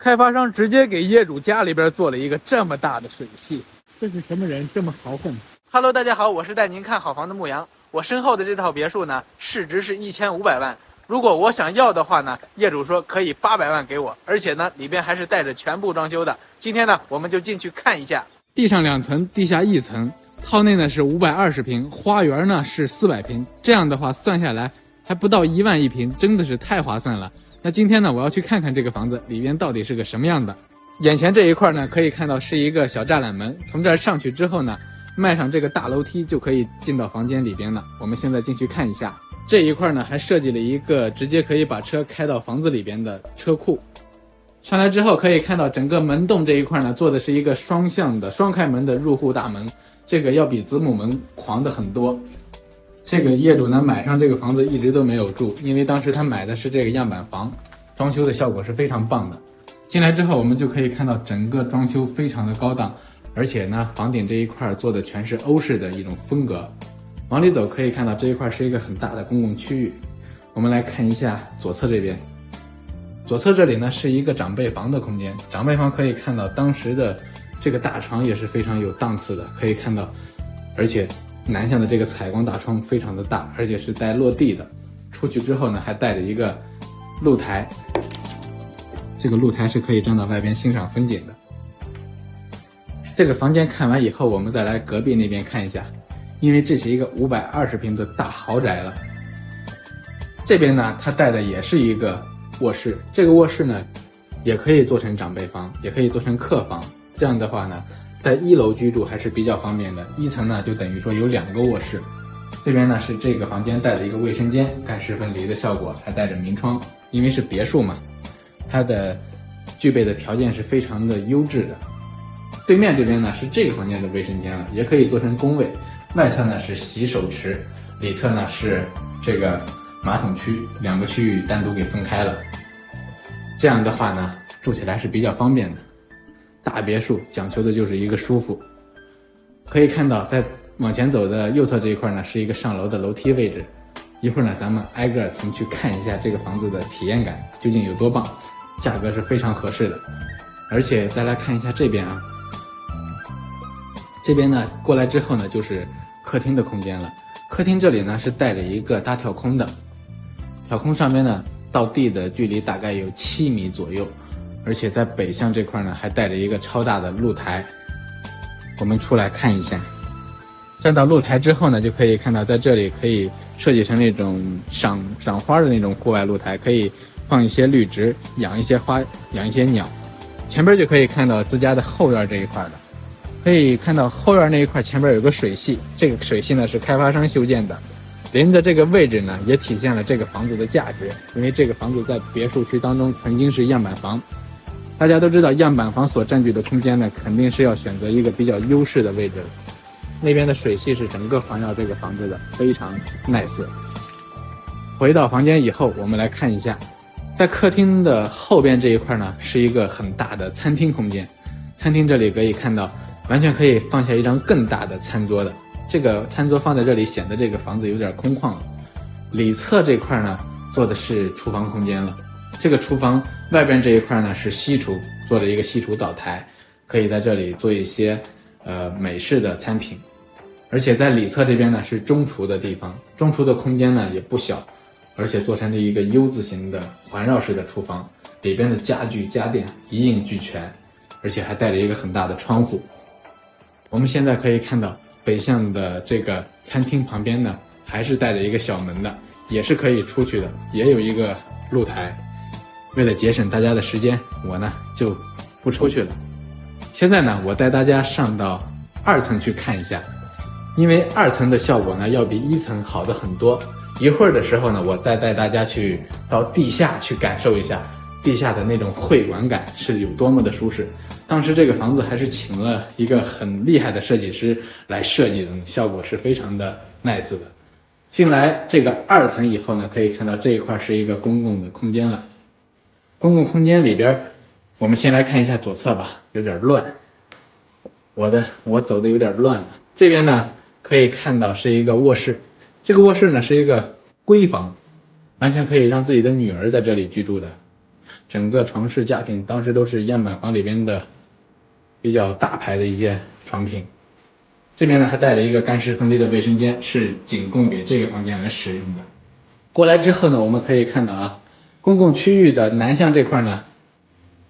开发商直接给业主家里边做了一个这么大的水系，这是什么人这么豪横 ？Hello， 大家好，我是带您看好房的牧羊。我身后的这套别墅呢，市值是1500万。如果我想要的话呢，业主说可以800万给我，而且呢，里边还是带着全部装修的。今天呢，我们就进去看一下。地上2层，地下1层，套内呢是520平，花园呢是400平。这样的话算下来还不到1万1平，真的是太划算了。那今天呢，我要去看看这个房子里边到底是个什么样的。眼前这一块呢，可以看到是一个小栅栏门，从这儿上去之后呢，迈上这个大楼梯就可以进到房间里边了。我们现在进去看一下。这一块呢，还设计了一个直接可以把车开到房子里边的车库。上来之后可以看到整个门洞这一块呢，做的是一个双向的双开门的入户大门，这个要比子母门狂的很多。这个业主呢买上这个房子一直都没有住，因为当时他买的是这个样板房，装修的效果是非常棒的。进来之后我们就可以看到整个装修非常的高档，而且呢房顶这一块做的全是欧式的一种风格。往里走可以看到这一块是一个很大的公共区域。我们来看一下左侧这边，左侧这里呢是一个长辈房的空间，长辈房可以看到当时的这个大床也是非常有档次的，可以看到，而且南向的这个采光大窗非常的大，而且是带落地的。出去之后呢，还带着一个露台，这个露台是可以站到外边欣赏风景的。这个房间看完以后，我们再来隔壁那边看一下，因为这是一个520平的大豪宅了。这边呢，它带的也是一个卧室，这个卧室呢，也可以做成长辈房，也可以做成客房。这样的话呢，在1楼居住还是比较方便的。1层呢，就等于说有2个卧室。这边呢是这个房间带的一个卫生间，干湿分离的效果，还带着明窗。因为是别墅嘛，它的具备的条件是非常的优质的。对面这边呢是这个房间的卫生间了，也可以做成公卫。外侧呢是洗手池，里侧呢是这个马桶区，2个区域单独给分开了。这样的话呢，住起来是比较方便的。大别墅讲求的就是一个舒服。可以看到在往前走的右侧这一块呢，是一个上楼的楼梯位置。一会儿呢，咱们挨个层去看一下这个房子的体验感究竟有多棒，价格是非常合适的。而且再来看一下这边啊，这边呢过来之后呢，就是客厅的空间了。客厅这里呢是带着一个大挑空的，挑空上面呢到地的距离大概有7米左右，而且在北向这块呢还带着一个超大的露台。我们出来看一下，站到露台之后呢，就可以看到在这里可以设计成那种赏花的那种户外露台，可以放一些绿植，养一些花，养一些鸟。前边就可以看到自家的后院这一块了，可以看到后院那一块前边有个水系，这个水系呢是开发商修建的，临着这个位置呢也体现了这个房子的价值，因为这个房子在别墅区当中曾经是样板房。大家都知道样板房所占据的空间呢，肯定是要选择一个比较优势的位置的。那边的水系是整个环绕这个房子的，非常 nice。回到房间以后，我们来看一下，在客厅的后边这一块呢，是一个很大的餐厅空间。餐厅这里可以看到，完全可以放下一张更大的餐桌的。这个餐桌放在这里，显得这个房子有点空旷了。里侧这块呢，做的是厨房空间了。这个厨房外边这一块呢是西厨，做了一个西厨岛台，可以在这里做一些美式的餐品。而且在里侧这边呢是中厨的地方，中厨的空间呢也不小，而且做成了一个 U 字形的环绕式的厨房，里边的家具家电一应俱全，而且还带着一个很大的窗户。我们现在可以看到北向的这个餐厅旁边呢还是带着一个小门的，也是可以出去的，也有一个露台。为了节省大家的时间，我呢就不出去了。现在呢，我带大家上到2层去看一下，因为2层的效果呢要比1层好的很多。一会儿的时候呢，我再带大家去到地下去感受一下地下的那种会馆感是有多么的舒适。当时这个房子还是请了一个很厉害的设计师来设计的，效果是非常的 nice 的。进来这个2层以后呢，可以看到这一块是一个公共的空间了。公共空间里边，我们先来看一下左侧吧，有点乱，我走的有点乱了。这边呢可以看到是一个卧室，这个卧室呢是一个闺房，完全可以让自己的女儿在这里居住的。整个床饰家品当时都是样板房里边的比较大牌的一些床品。这边呢还带了一个干湿分离的卫生间，是仅供给这个房间来使用的。过来之后呢，我们可以看到啊，公共区域的南向这块呢，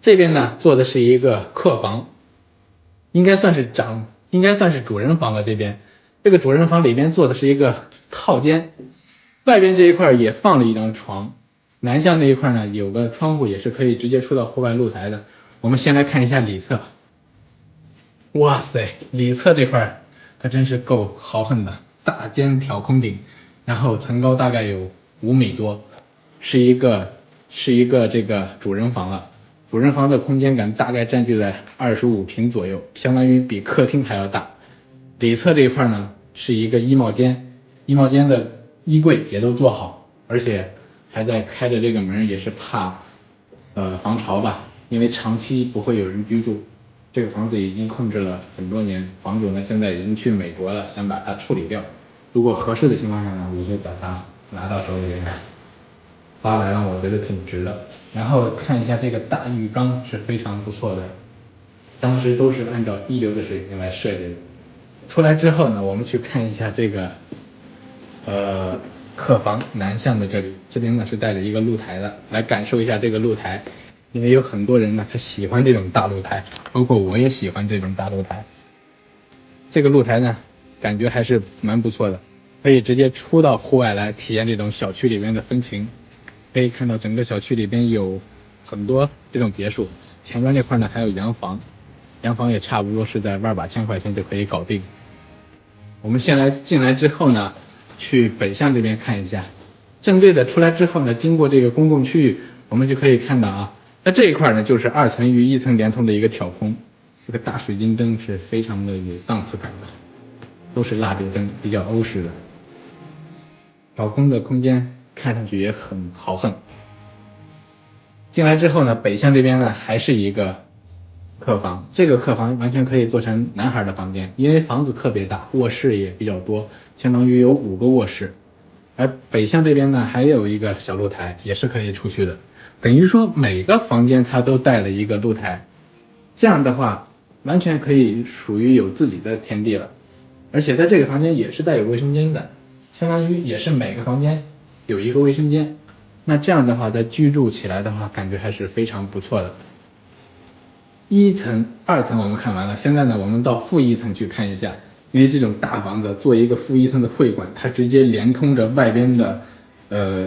这边呢做的是一个客房，应该算是主人房了。这个主人房里边做的是一个套间，外边这一块也放了一张床，南向那一块呢有个窗户，也是可以直接出到户外露台的。我们先来看一下里侧，哇塞，里侧这块可真是够豪横的，大间挑空顶，然后层高大概有5米多，是一个这个主人房了。主人房的空间感大概占据在25平左右，相当于比客厅还要大。里侧这一块呢是一个衣帽间，衣帽间的衣柜也都做好，而且还在开着这个门，也是怕防潮吧，因为长期不会有人居住。这个房子已经空置了很多年，房主呢现在已经去美国了，想把它处理掉。如果合适的情况下呢，我就把它拿到手里面发来了，我觉得挺值的。然后看一下这个大浴缸是非常不错的，当时都是按照一流的水平来设计的。出来之后呢，我们去看一下这个客房南向的这边呢是带着一个露台的，来感受一下这个露台。因为有很多人呢他喜欢这种大露台，包括我也喜欢这种大露台。这个露台呢感觉还是蛮不错的，可以直接出到户外来体验这种小区里面的风情。可以看到整个小区里边有很多这种别墅，前端这块呢还有洋房，洋房也差不多是在万把千块钱就可以搞定。我们先来进来之后呢，去北向这边看一下。正对的出来之后呢，经过这个公共区域，我们就可以看到啊，在这一块呢就是2层与1层连通的一个挑空。这个大水晶灯是非常的有档次感的，都是蜡烛灯，比较欧式的。挑空的空间看上去也很豪横。进来之后呢，北向这边呢还是一个客房，这个客房完全可以做成男孩的房间，因为房子特别大，卧室也比较多，相当于有5个卧室。而北向这边呢还有一个小露台，也是可以出去的，等于说每个房间它都带了一个露台，这样的话完全可以属于有自己的天地了。而且在这个房间也是带有卫生间的，相当于也是每个房间有一个卫生间。那这样的话在居住起来的话感觉还是非常不错的。1层2层我们看完了，现在呢我们到负1层去看一下。因为这种大房子做一个负1层的会馆，它直接连通着外边的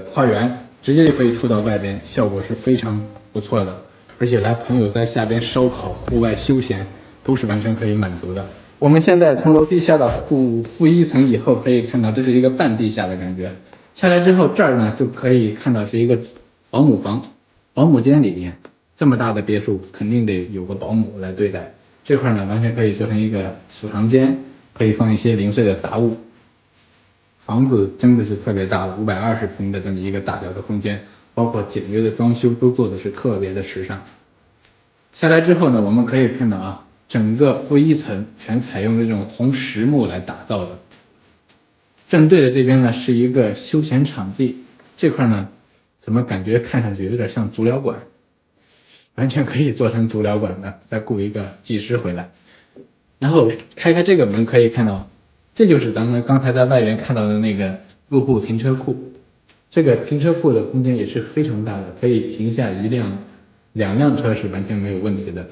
花园，直接就可以出到外边，效果是非常不错的。而且来朋友在下边烧烤、户外休闲都是完全可以满足的。我们现在从楼梯下到负1层以后，可以看到这是一个半地下的感觉。下来之后这儿呢就可以看到是一个保姆房，保姆间里面这么大的别墅肯定得有个保姆来对待。这块呢完全可以做成一个储藏间，可以放一些零碎的杂物。房子真的是特别大了，520平的这么一个大小的空间，包括简约的装修都做的是特别的时尚。下来之后呢，我们可以看到啊，整个负1层全采用这种红实木来打造的。正对的这边呢是一个休闲场地，这块呢怎么感觉看上去有点像足疗馆，完全可以做成足疗馆的，再雇一个技师回来。然后开开这个门可以看到，这就是咱们刚才在外面看到的那个入户停车库。这个停车库的空间也是非常大的，可以停下2辆车是完全没有问题的。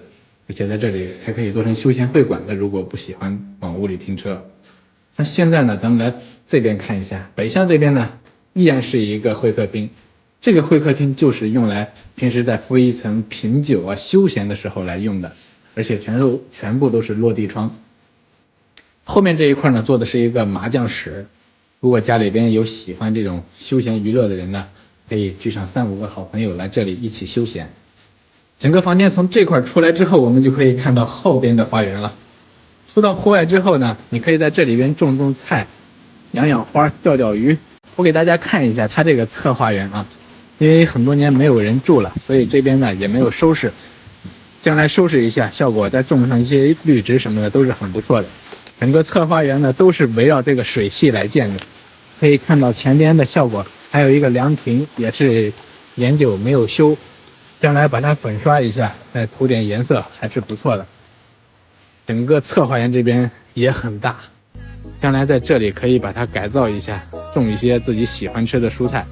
而且在这里还可以做成休闲会馆的，如果不喜欢往屋里停车。那现在呢，咱们来这边看一下，北向这边呢依然是一个会客厅。这个会客厅就是用来平时在负1层品酒啊、休闲的时候来用的，而且全部都是落地窗。后面这一块呢做的是一个麻将室，如果家里边有喜欢这种休闲娱乐的人呢，可以聚上3-5个好朋友来这里一起休闲。整个房间从这块出来之后，我们就可以看到后边的花园了。出到户外之后呢，你可以在这里边种种菜、养花、钓鱼。我给大家看一下它这个侧花园啊，因为很多年没有人住了，所以这边呢也没有收拾，将来收拾一下，效果再种上一些绿植什么的都是很不错的。整个侧花园呢都是围绕这个水系来建的，可以看到前边的效果，还有一个凉亭也是年久没有修，将来把它粉刷一下，再涂点颜色还是不错的。整个侧花园这边也很大，将来在这里可以把它改造一下，种一些自己喜欢吃的蔬菜。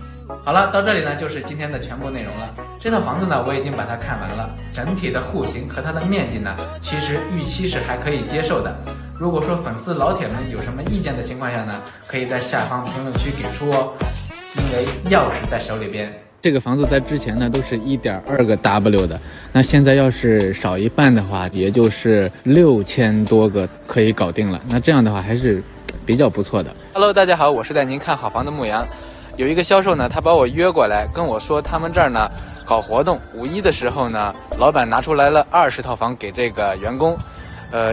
好了，到这里呢就是今天的全部内容了。这套房子呢我已经把它看完了，整体的户型和它的面积呢，其实预期是还可以接受的。如果说粉丝老铁们有什么意见的情况下呢，可以在下方评论区给出哦，因为钥匙在手里边。这个房子在之前呢都是1.2个 W 的，那现在要是少一半的话，也就是6000多个可以搞定了。那这样的话还是比较不错的。Hello， 大家好，我是带您看好房的牧羊。有一个销售呢，他把我约过来，跟我说他们这儿呢搞活动，5·1的时候呢，老板拿出来了20套房给这个员工。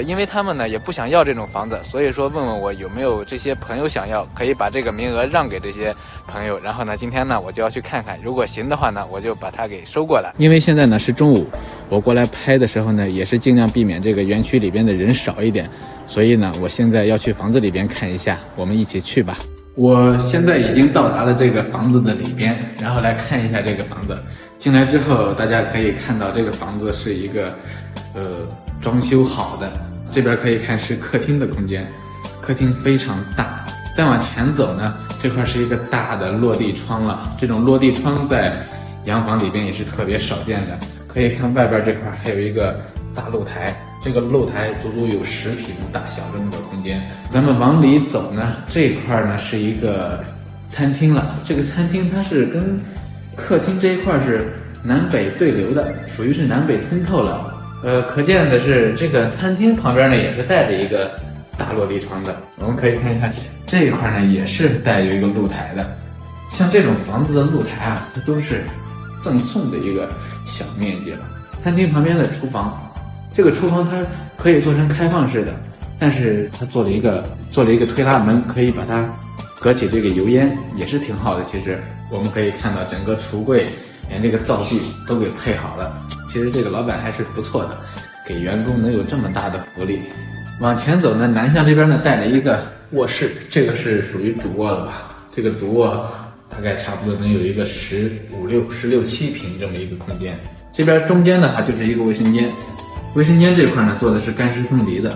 因为他们呢也不想要这种房子，所以说问问我有没有这些朋友想要，可以把这个名额让给这些朋友。然后呢，今天呢我就要去看看，如果行的话呢，我就把它给收过来。因为现在呢是中午，我过来拍的时候呢，也是尽量避免这个园区里边的人少一点，所以呢，我现在要去房子里边看一下，我们一起去吧。我现在已经到达了这个房子的里边，然后来看一下这个房子。进来之后，大家可以看到这个房子是一个装修好的，这边可以看是客厅的空间，客厅非常大。再往前走呢，这块是一个大的落地窗了，这种落地窗在洋房里边也是特别少见的。可以看外边这块还有一个大露台，这个露台足足有10平大小这么个空间。咱们往里走呢，这块呢是一个餐厅了，这个餐厅它是跟客厅这一块是南北对流的，属于是南北通透了。可见的是这个餐厅旁边呢也是带着一个大落地窗的。我们可以看一下这一块呢也是带有一个露台的。像这种房子的露台啊，它都是赠送的一个小面积了。餐厅旁边的厨房，这个厨房它可以做成开放式的，但是它做了一个推拉门，可以把它隔起这个油烟，也是挺好的。其实我们可以看到整个橱柜连这个灶具都给配好了。其实这个老板还是不错的，给员工能有这么大的福利。往前走呢，南向这边呢带了一个卧室，这个是属于主卧了吧？这个主卧大概差不多能有一个16、17平这么一个空间。这边中间呢，它就是一个卫生间。卫生间这块呢做的是干湿分离的，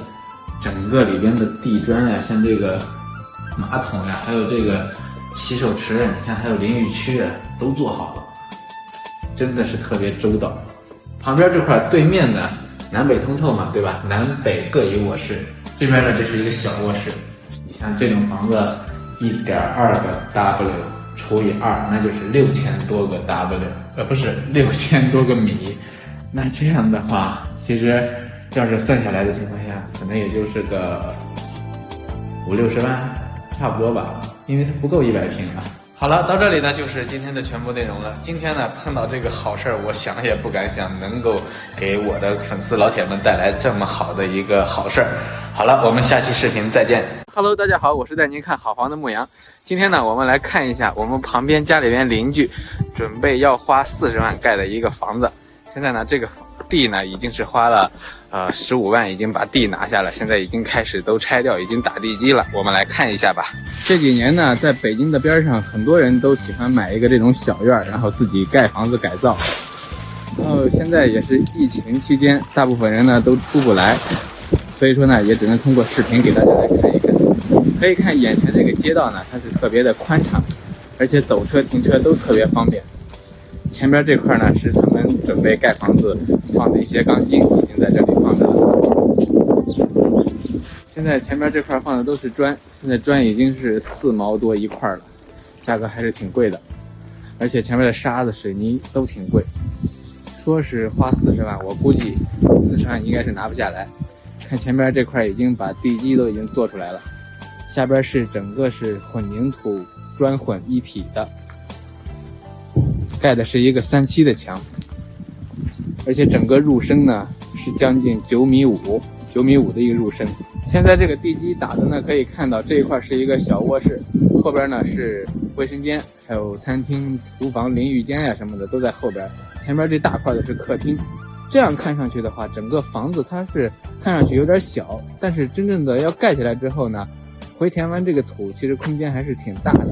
整个里边的地砖呀，像这个马桶呀，还有这个洗手池呀，你看还有淋浴区啊，都做好了，真的是特别周到。旁边这块对面呢，南北通透嘛，对吧？南北各一卧室。这边呢，这是一个小卧室。你像这种房子，1.2个 W 除以2，那就是6000多个 W， 不是6000多个米。那这样的话，其实要是算下来的情况下，可能也就是个50-60万，差不多吧，因为它不够100平啊。好了，到这里呢就是今天的全部内容了。今天呢碰到这个好事儿，我想也不敢想，能够给我的粉丝老铁们带来这么好的一个好事儿。好了，我们下期视频再见。Hello， 大家好，我是带您看好房的牧羊。今天呢，我们来看一下我们旁边家里边邻居准备要花40万盖的一个房子。现在呢，这个地呢已经是花了15万，已经把地拿下了，现在已经开始都拆掉，已经打地基了。我们来看一下吧。这几年呢，在北京的边上，很多人都喜欢买一个这种小院，然后自己盖房子改造。然后现在也是疫情期间，大部分人呢都出不来，所以说呢，也只能通过视频给大家来看一看。可以看眼前这个街道呢，它是特别的宽敞，而且走车停车都特别方便。前边这块呢是他们准备盖房子放的一些钢筋，已经在这里放着了。现在前边这块放的都是砖，现在砖已经是4毛多一块了，价格还是挺贵的。而且前面的沙子、水泥都挺贵，说是花40万，我估计40万应该是拿不下来。看前边这块已经把地基都已经做出来了，下边是整个是混凝土砖混一体的。盖的是一个3/7的墙，而且整个入深呢是将近9.5米的一个入深。现在这个地基打的呢，可以看到这一块是一个小卧室，后边呢是卫生间，还有餐厅、厨房、淋浴间呀什么的都在后边。前边这大块的是客厅。这样看上去的话，整个房子它是看上去有点小，但是真正的要盖起来之后呢，回填完这个土，其实空间还是挺大的。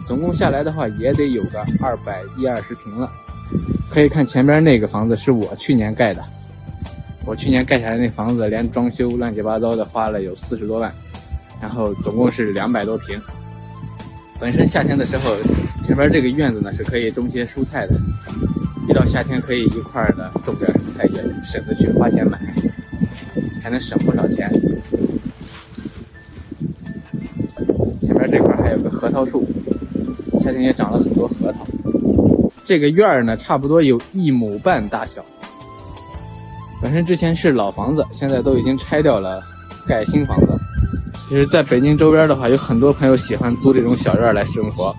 总共下来的话也得有个220平了。可以看前边那个房子是我去年盖的，我去年盖下来那房子连装修乱七八糟的花了有40多万，然后总共是200多平。本身夏天的时候，前边这个院子呢是可以种些蔬菜的，一到夏天可以一块的种点蔬菜，也省得去花钱买，还能省不少钱。前边这块还有个核桃树，夏天也长了很多核桃。这个院儿呢，差不多有1亩半大小。本身之前是老房子，现在都已经拆掉了，盖新房子。其实在北京周边的话，有很多朋友喜欢租这种小院来生活。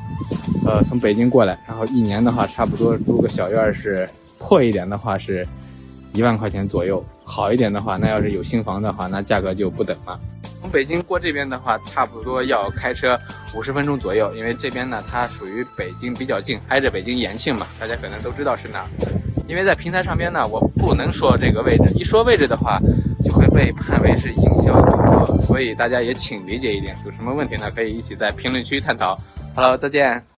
从北京过来，然后1年的话，差不多租个小院是破一点的话是1万块钱左右，好一点的话，那要是有新房的话，那价格就不等了。从北京过这边的话，差不多要开车50分钟左右，因为这边呢，它属于北京比较近，挨着北京延庆嘛，大家可能都知道是哪儿。因为在平台上边呢，我不能说这个位置，一说位置的话，就会被判为是营销主播，所以大家也请理解一点。有什么问题呢，可以一起在评论区探讨。Hello， 再见。